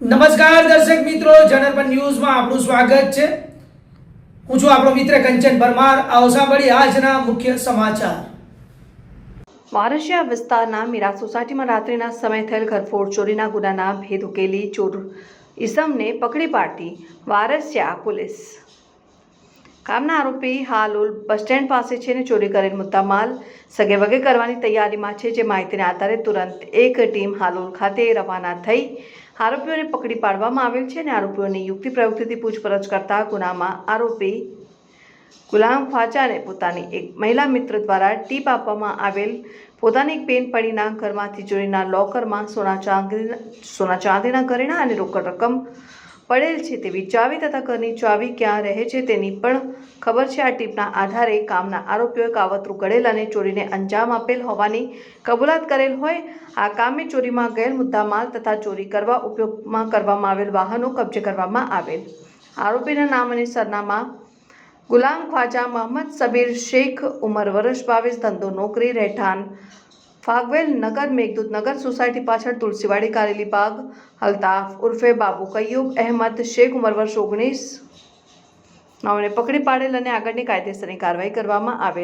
નમસ્કાર દર્શક મિત્રો, જનરપન ન્યૂઝમાં આપનું સ્વાગત છે। હું છું આપણો મિત્ર કંચન પરમાર। આવો સાંભળીએ આજના મુખ્ય સમાચાર। વારસિયા વિસ્તારના મીરા સોસાયટીમાં રાત્રિના સમયે થયેલ ઘરફોડ ચોરીના ગુનાના ભેદ ઉકેલી ચોર ઈસમને પકડી પાડતી વારસિયા પોલીસ। કામના આરોપી હાલોલ બસ સ્ટેન્ડ પાસે છે ને ચોરી કરેલ મુદ્દામાલ સગે વગે કરવાની તૈયારીમાં છે, જે માહિતીના આધારે તુરંત એક ટીમ હાલોલ ખાતે રવાના થઈ આરોપીઓને પકડી પાડવામાં આવેલ છે અને આરોપીઓની યુક્તિ પ્રયુક્તિથી પૂછપરછ કરતા ગુનામાં આરોપી ગુલામ ખ્વાજાને પોતાની એક મહિલા મિત્ર દ્વારા ટીપ આપવામાં આવેલ પોતાની એક બેનપણીના ઘરમાંથી ચોરીના લોકરમાં સોના ચાંદીના ઘરેણાં અને રોકડ રકમ પડેલ છે તેવી ચાવી તથા ઘરની ચાવી ક્યાં રહે છે તેની પણ ખબર છે। આ ટીપના આધારે કામના આરોપીઓએ કાવતરું ઘડેલ અને ચોરીને અંજામ આપેલ હોવાની કબૂલાત કરેલ હોય આ કામે ચોરીમાં ગયેલ મુદ્દામાલ તથા ચોરી કરવા ઉપયોગમાં કરવામાં આવેલ વાહનો કબજે કરવામાં આવેલ। આરોપીના નામ અને સરનામા ગુલામ ખ્વાજા મોહમ્મદ સબીર શેખ, ઉંમર વર્ષ 22, ધંધો નોકરી, રહેઠાણ ફાગવેલ નગર, મેઘદૂત નગર સોસાયટી પાછળ તુલસીવાડી, કારેલી બાગ। અલ્તાફ ઉર્ફે બાબુ કય્યુબ અહેમદ શેખ, ઉંમર વર્ષ 19, નાઓને પકડી પાડેલ અને આગળની કાયદેસરની કાર્યવાહી કરવામાં આવેલ।